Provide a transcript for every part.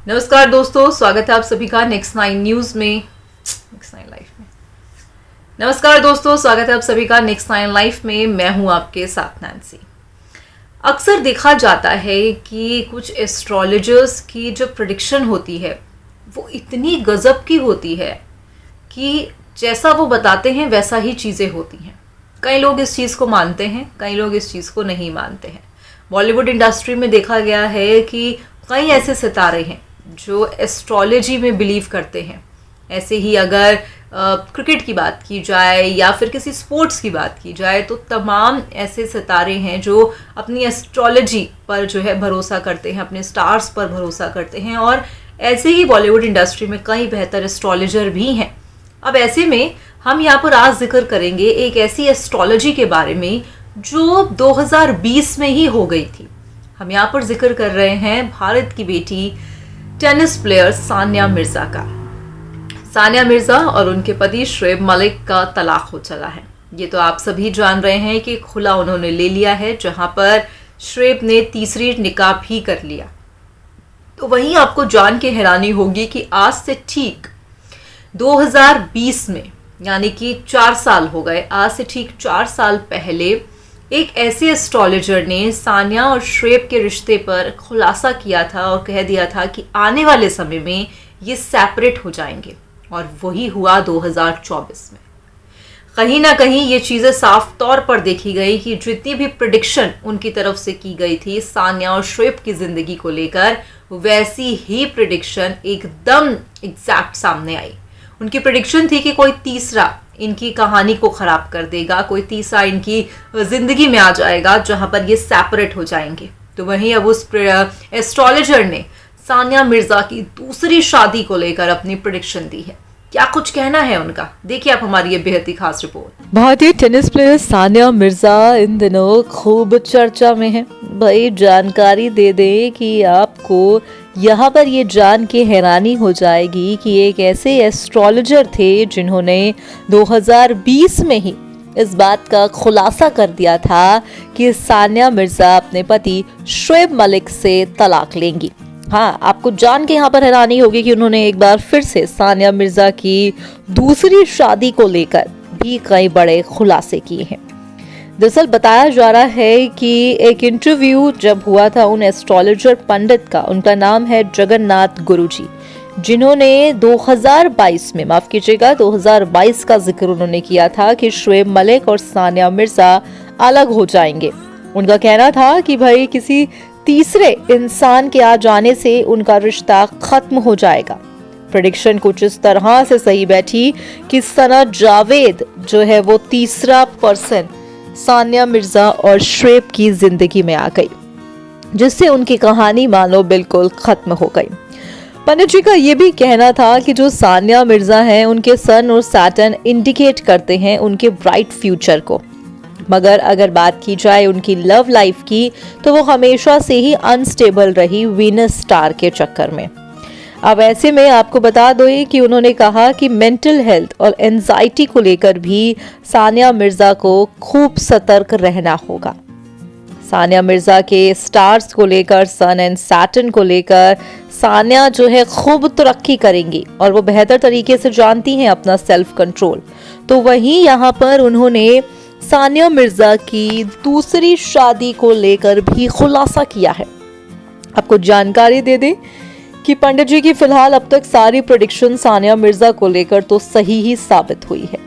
नमस्कार दोस्तों, स्वागत है आप सभी का नेक्स्ट नाइन न्यूज में। नेक्स्ट नाइन लाइफ में नमस्कार दोस्तों, स्वागत है आप सभी का नेक्स्ट नाइन लाइफ में। मैं हूं आपके साथ नैन्सी। अक्सर देखा जाता है कि कुछ एस्ट्रोलॉजर्स की जो प्रेडिक्शन होती है वो इतनी गजब की होती है कि जैसा वो बताते हैं वैसा ही चीज़ें होती हैं। कई लोग इस चीज़ को मानते हैं, कई लोग इस चीज़ को नहीं मानते हैं। बॉलीवुड इंडस्ट्री में देखा गया है कि कई ऐसे सितारे हैं जो एस्ट्रोलॉजी में बिलीव करते हैं। ऐसे ही अगर क्रिकेट की बात की जाए या फिर किसी स्पोर्ट्स की बात की जाए तो तमाम ऐसे सितारे हैं जो अपनी एस्ट्रोलॉजी पर जो है भरोसा करते हैं, अपने स्टार्स पर भरोसा करते हैं। और ऐसे ही बॉलीवुड इंडस्ट्री में कई बेहतर एस्ट्रोलॉजर भी हैं। अब ऐसे में हम यहाँ पर आज जिक्र करेंगे एक ऐसी एस्ट्रोलॉजी के बारे में जो 2020 में ही हो गई थी। हम यहाँ पर जिक्र कर रहे हैं भारत की बेटी टेनिस प्लेयर सानिया मिर्जा का। सानिया मिर्जा और उनके पति शोएब मलिक का तलाक हो चला है। ये तो आप सभी जान रहे हैं कि खुला उन्होंने ले लिया है, जहां पर शोएब ने तीसरी निकाह भी कर लिया। तो वहीं आपको जान के हैरानी होगी कि आज से ठीक 2020 में, यानी कि 4 साल हो गए, आज से ठीक 4 साल पहले एक ऐसे एस्ट्रोलॉजर ने सानिया और शोएब के रिश्ते पर खुलासा किया था और कह दिया था कि आने वाले समय में ये सेपरेट हो जाएंगे। और वही हुआ 2024 में। कहीं ना कहीं ये चीज़ें साफ तौर पर देखी गई कि जितनी भी प्रेडिक्शन उनकी तरफ से की गई थी सानिया और शोएब की ज़िंदगी को लेकर, वैसी ही प्रेडिक्शन एकदम एग्जैक्ट सामने आई। उनकी प्रेडिक्शन थी कि कोई तीसरा इनकी कहानी को खराब कर देगा, कोई तीसरा इनकी जिंदगी में आ जाएगा जहां पर ये सेपरेट हो जाएंगे। तो वहीं अब उस एस्ट्रोलॉजर ने सानिया मिर्जा की दूसरी शादी को लेकर अपनी प्रेडिक्शन दी है। क्या कुछ कहना है उनका, देखिए आप हमारी ये बेहद ही खास रिपोर्ट। भारतीय टेनिस प्लेयर सानिया मिर्जा इन दिनों खूब चर्चा में है। भाई जानकारी दे दें कि आपको यहाँ पर ये जान के हैरानी हो जाएगी कि एक ऐसे एस्ट्रोलॉजर थे जिन्होंने 2020 में ही इस बात का खुलासा कर दिया था कि सानिया मिर्जा अपने पति शोएब मलिक से तलाक लेंगी। हाँ, आपको जान के यहाँ पर हैरानी होगी कि उन्होंने एक बार फिर से सानिया मिर्जा की दूसरी शादी को लेकर भी कई बड़े खुलासे किए हैं। दरअसल बताया जा रहा है कि एक इंटरव्यू जब हुआ था उन एस्ट्रोलॉजर पंडित का, उनका नाम है जगन्नाथ गुरुजी, जिन्होंने 2022 में, माफ कीजिएगा 2022 का जिक्र उन्होंने किया था कि शोएब मलिक और सानिया मिर्जा अलग हो जाएंगे। उनका कहना था कि भाई किसी तीसरे इंसान के आ जाने से उनका रिश्ता खत्म हो जाएगा। प्रेडिक्शन कुछ इस तरह से सही बैठी कि सना जावेद जो है वो तीसरा पर्सन सानिया मिर्जा और शोएब की जिंदगी में आ गई, जिससे उनकी कहानी मानो बिल्कुल खत्म हो गई। पंडित जी का ये भी कहना था कि जो सानिया मिर्जा हैं उनके सन और सैटर्न इंडिकेट करते हैं उनके ब्राइट फ्यूचर को। मगर अगर बात की जाए उनकी लव लाइफ की तो वो हमेशा से ही अनस्टेबल रही वीनस स्टार के चक्कर में। अब ऐसे में आपको बता दो कि उन्होंने कहा कि मेंटल हेल्थ और एंजाइटी को लेकर भी सानिया मिर्जा को खूब सतर्क रहना होगा। सानिया मिर्जा के स्टार्स को लेकर, सन एंड सैटर्न को लेकर सानिया जो है खूब तरक्की करेंगी और वो बेहतर तरीके से जानती हैं अपना सेल्फ कंट्रोल। तो वहीं यहाँ पर उन्होंने सानिया मिर्जा की दूसरी शादी को लेकर भी खुलासा किया है। आपको जानकारी दे दें कि पंडित जी की फिलहाल अब तक सारी प्रेडिक्शन सानिया मिर्जा को लेकर तो सही ही साबित हुई है।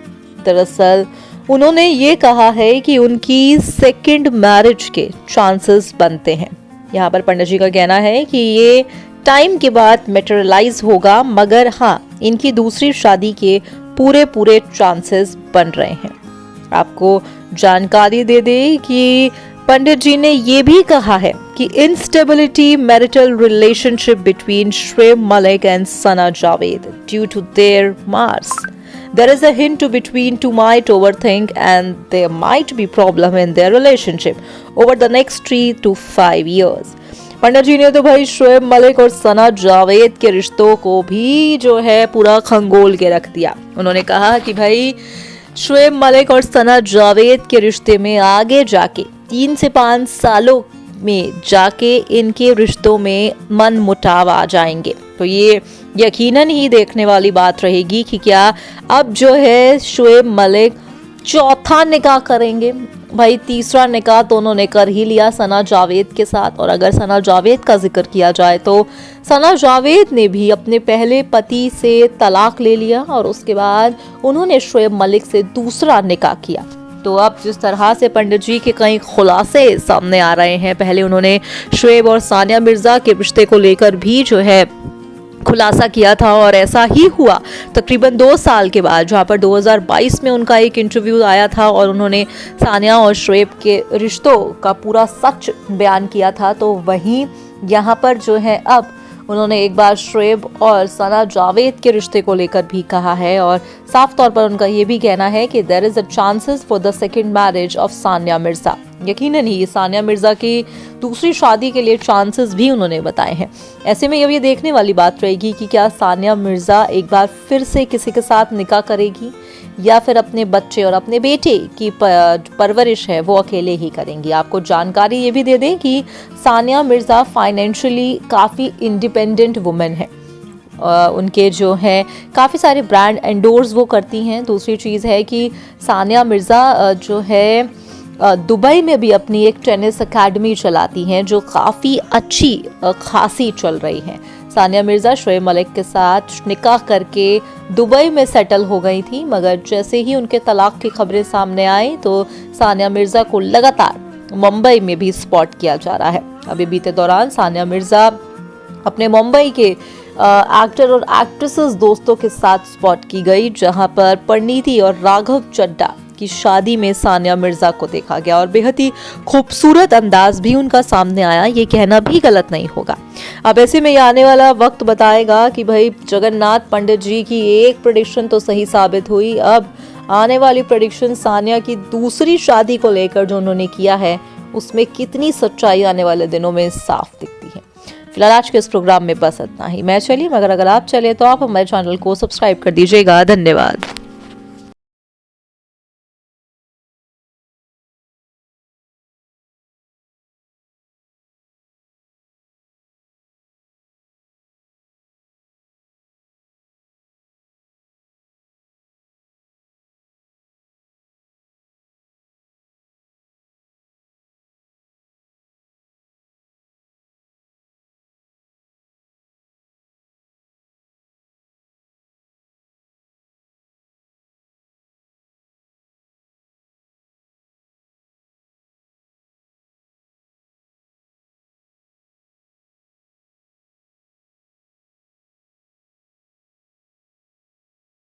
दरअसल उन्होंने ये कहा है कि उनकी सेकंड मैरिज के चांसेस बनते हैं। यहाँ पर पंडित जी का कहना है कि ये टाइम के बाद मैटेरियलाइज होगा, मगर हाँ, इनकी दूसरी शादी के पूरे चांसेस बन रहे हैं। आपको जानकारी दे दे कि पंडित जी ने ये भी कहा है कि instability marital relationship between Shoaib Malik and Sana Javed due to their mars. There is a hint between two might overthink and there might be problem in their relationship over the next 3 to 5 years. पंडित जी ने तो भाई शोएब मलिक और सना जावेद के रिश्तों को भी जो है पूरा खंगोल के रख दिया। उन्होंने कहा कि भाई शोएब मलिक और सना जावेद के रिश्ते में आगे जाके 3 से 5 सालों में जाके इनके रिश्तों में मन मुटाव आ जाएंगे। तो ये यकीनन ही देखने वाली बात रहेगी कि क्या अब जो है शोएब मलिक चौथा निकाह करेंगे। भाई तीसरा निकाह तो उन्होंने कर ही लिया सना जावेद के साथ, और अगर सना जावेद का जिक्र किया जाए तो सना जावेद ने भी अपने पहले पति से तलाक ले लिया और उसके बाद उन्होंने शोएब मलिक से दूसरा निकाह किया। तो अब जिस तरह से पंडित जी के कई खुलासे सामने आ रहे हैं, पहले उन्होंने शोएब और सानिया मिर्जा के रिश्ते को लेकर भी जो है खुलासा किया था, और ऐसा ही हुआ तकरीबन 2 साल के बाद, जहां पर 2022 में उनका एक इंटरव्यू आया था और उन्होंने सानिया और शोएब के रिश्तों का पूरा सच बयान किया था। तो वहीं यहाँ पर जो है अब उन्होंने एक बार शोएब और सना जावेद के रिश्ते को लेकर भी कहा है, और साफ तौर पर उनका ये भी कहना है कि there is a chances for the second marriage of Sania Mirza. यकीनन ही सानिया मिर्जा की दूसरी शादी के लिए चांसेस भी उन्होंने बताए हैं। ऐसे में अब ये देखने वाली बात रहेगी कि क्या सानिया मिर्जा एक बार फिर से किसी के साथ निकाह करेगी या फिर अपने बच्चे और अपने बेटे की परवरिश है वो अकेले ही करेंगी। आपको जानकारी ये भी दे दें कि सानिया मिर्जा फाइनेंशियली काफ़ी इंडिपेंडेंट वुमेन है। उनके जो है काफ़ी सारे ब्रांड एंडोर्स वो करती हैं। दूसरी चीज़ है कि सानिया मिर्ज़ा जो है दुबई में भी अपनी एक टेनिस एकेडमी चलाती हैं जो काफ़ी अच्छी खासी चल रही है। सानिया मिर्ज़ा शोएब मलिक के साथ निकाह करके दुबई में सेटल हो गई थी, मगर जैसे ही उनके तलाक की खबरें सामने आई तो सानिया मिर्ज़ा को लगातार मुंबई में भी स्पॉट किया जा रहा है। अभी बीते दौरान सानिया मिर्ज़ा अपने मुंबई के एक्टर और एक्ट्रेसेस दोस्तों के साथ स्पॉट की गई, जहां पर परिणीति और राघव चड्ढा की शादी में सानिया मिर्जा को देखा गया और बेहद ही खूबसूरत अंदाज भी उनका सामने आया। ये कहना भी गलत नहीं होगा। अब ऐसे में ये आने वाला वक्त बताएगा कि भाई जगन्नाथ पंडित जी की एक प्रेडिक्शन तो सही साबित हुई, अब आने वाली प्रेडिक्शन सानिया की दूसरी शादी को लेकर जो उन्होंने किया है उसमें कितनी सच्चाई आने वाले दिनों में साफ दिखती है। फिलहाल आज के इस प्रोग्राम में बस इतना ही। मैं चली, मगर अगर आप चले तो आप हमारे चैनल को सब्सक्राइब कर दीजिएगा। धन्यवाद।